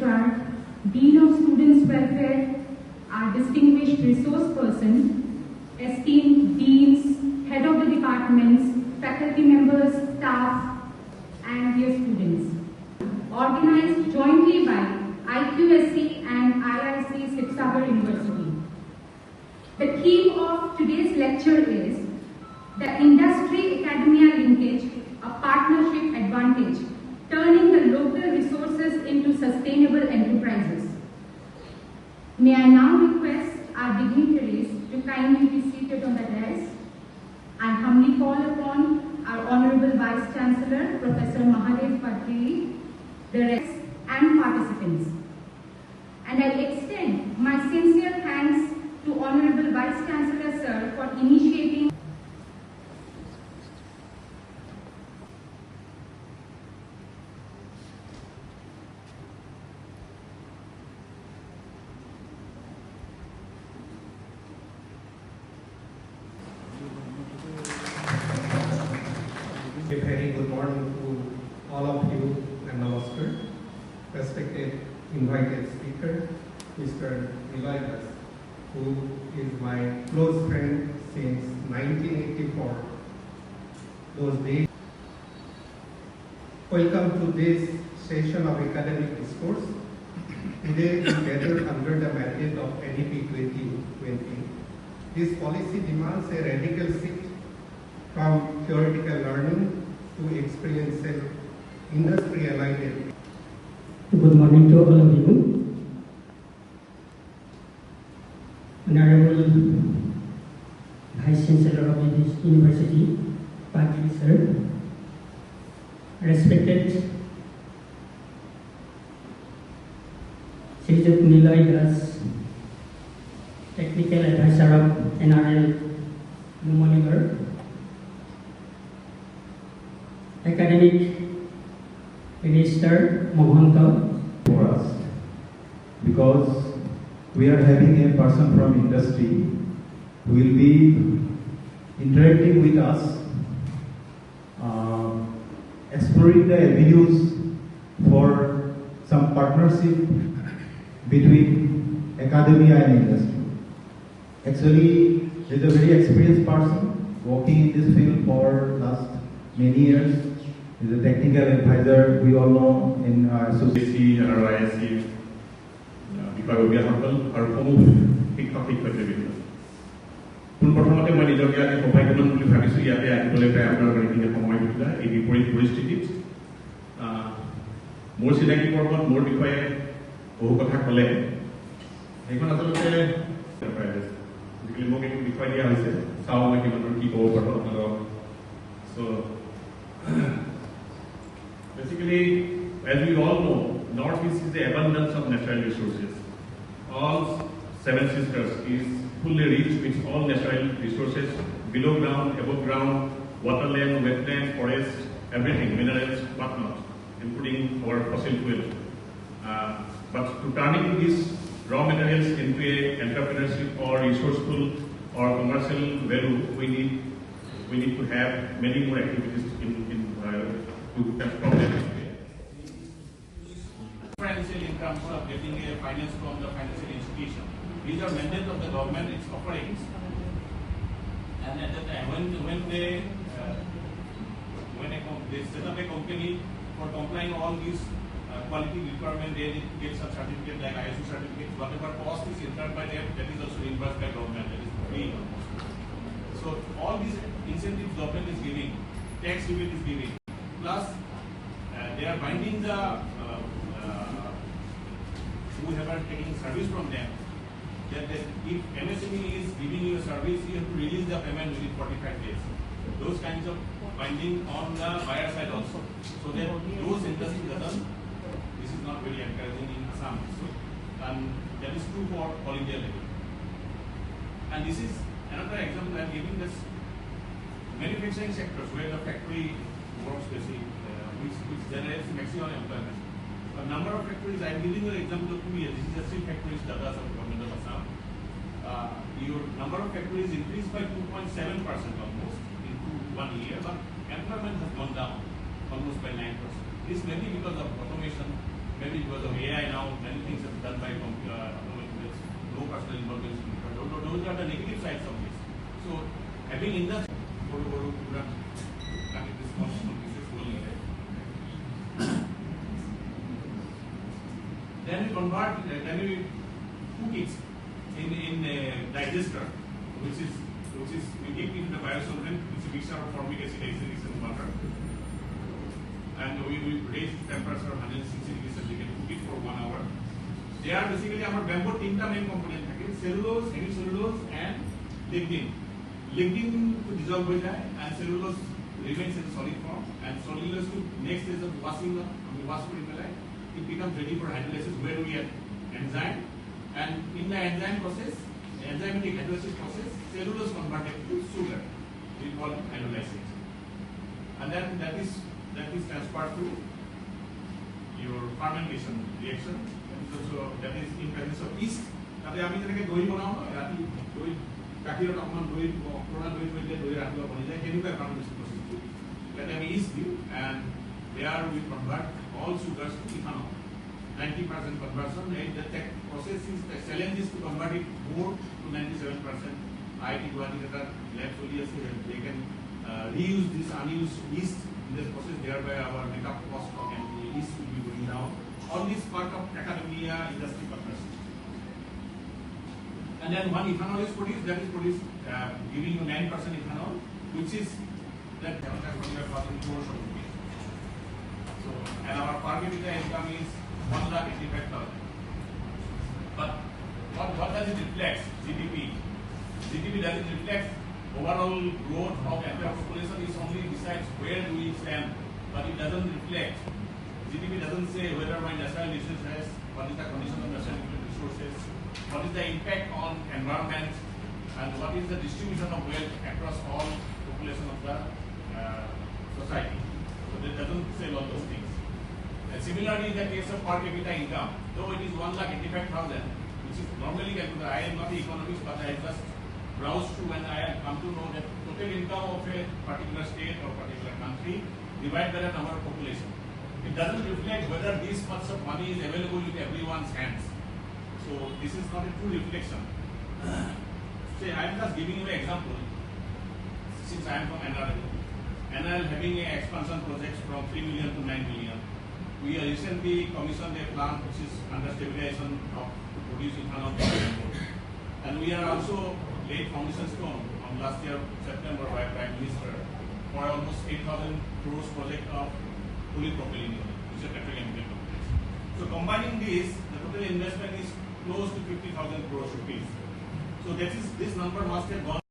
Registrar, Dean of Students' Welfare, our distinguished resource person, esteemed deans, head of the departments, faculty members, staff, and dear students. Organized jointly by IQSC and IIC Sibsagar University. The theme of today's lecture is the industry-academia linkage, a partnership advantage, turning the local resources into sustainable enterprises. May I now request our dignitaries to kindly be seated on the dais and humbly call upon our Honorable Vice Chancellor, Professor Mahadev Patri, the rest and participants. And I extend my sincere thanks to Honorable Vice Chancellor Sir for initiating A very good morning to all of you and namaskar. Respected invited speaker, Mr. Nilay, who is my close friend since 1984. Those days. Welcome to this session of academic discourse. Today we gather under the mandate of NEP 2020. This policy demands a radical shift from theoretical learning to experiential industry-aligned. Good morning to all of you. Honorable Vice Chancellor of this University, Patri Sir, respected Srijat Nilay, Technical Advisor of NRL Numonigar, Academic Minister Mohanta. For us, because we are having a person from industry who will be interacting with us, exploring the avenues for some partnership between academia and industry. Actually, he is a very experienced person working in this field for last many years. He is a technical advisor, we all know, in our association. IIC, বিষয়ববীয়াসকল আৰু সমূহ শিক্ষক শিক্ষয়িত্ৰীবৃন্দ পোনপ্ৰথমতে মই নিজকে আজি সৌভাগ্যৱান বুলি ভাবিছোঁ ইয়াতে আহিবলৈ পাই আপোনালোকৰ এইখিনি সময় দিলা এই বিপৰীত পৰিস্থিতিত মোৰ চিনাকি পৰ্বত মোৰ বিষয়ে বহু কথা ক'লে সেইখন আচলতে মোক এইটো বিষয় দিয়া হৈছে চাওঁ মই কিমানৰ কি ক'ব পাৰোঁ আপোনালোকক চ' basically, as we all know, Northeast is the abundance of natural resources. All Seven Sisters is fully rich with all natural resources, below ground, above ground, waterland, wetland, forest, everything, minerals, whatnot, including our fossil fuel. But to turning these raw materials into a entrepreneurship or resourceful or commercial value, we need to have many more activities to transform them. Differential in terms of getting a finance from the financial institution. These are mandates of the government, its offerings. And at the time when they set up a company for complying all these quality requirements, they need to get some certificate like ISO certificates. Whatever cost is incurred by them, that is also reimbursed by government. That is free. So all these incentives government is giving, tax rebate is giving. Plus, they are binding the whoever taking service from them that if MSME is giving you a service, you have to release the payment within 45 days. Those kinds of binding on the buyer side also. So that those industries doesn't. This is not very encouraging in Assam. So, and that is true for all India level. And this is another example I am giving. This manufacturing sectors where the factory works basically, which generates maximum employment. A number of factories, I am giving you an example of 2 years. This is just 3 factories, Dadas of government of Assam. Your number of factories increased by 2.7% almost in 1 year, but employment has gone down almost by 9%. This may be because of automation, maybe because of AI now. So having industry, small pieces going ahead. Then we convert, then we cook it in a digester, which is we keep in the biosolvent, it's a mixture of formic acid, acidic and water. And we raise temperature of 160 degrees centigrade, cook it for 1 hour. They are basically our bamboo tinta main component, cellulose, hemicellulose and lignin. Lignin to dissolve with that and cellulose remains in solid form, and cellulose to next stage of washing up, it becomes ready for hydrolysis where we have enzyme, and in the enzyme process, enzymatic hydrolysis process, cellulose converted to sugar. We call it hydrolysis. And then that is transferred to your fermentation reaction. That is in presence of yeast. তাতে আমি যেনেকে দৈ বনাও ন ৰাতি দৈ গাখীৰত অকণমান দৈ পুৰণা দৈ থৈ দিলে দৈ ৰাতিপুৱা বনি যায় সেনেকুৱা fermentation process that আমি yeast দিওঁ, and there we convert all sugars to ethanol. 90% conversion. The process is the challenge is to convert it more to 97%. IIT Guwahati lab they can reuse this unused yeast in this process, thereby our makeup cost of yeast will be going down. All this part of academia, industry partnership. And then one ethanol is produced, that is produced giving you 9% ethanol, which is that 25,000 crores of rupees. So, and our per capita income is 1,85,000. But what does it reflect? GDP. GDP doesn't reflect overall growth of entire population. It only decides where do we stand, but it doesn't reflect. GDP doesn't say whether my natural resources, what is the condition of natural resources, what is the impact on environment, and what is the distribution of wealth across all population of the society. So that doesn't say all those things. And similarly, in the case of per capita income, though it is 1,85,000, which is normally calculated, I am not the economist, but I just browsed through and I have come to know that total income of a particular state or particular country divided by the number of population. It doesn't reflect whether this much of money is available in everyone's hands. So this is not a true reflection. Say, I am just giving you an example. Since I am from NRL having an expansion project from 3 million to 9 million. We recently commissioned a plant which is under stabilization of producing ethanol. And we are also laid foundation stone on last year September by Prime Minister for almost 8,000 crores project of polypropylene, which is a petrochemical complex. So combining this, the total investment is close to 50,000 crores rupees. So this number must have gone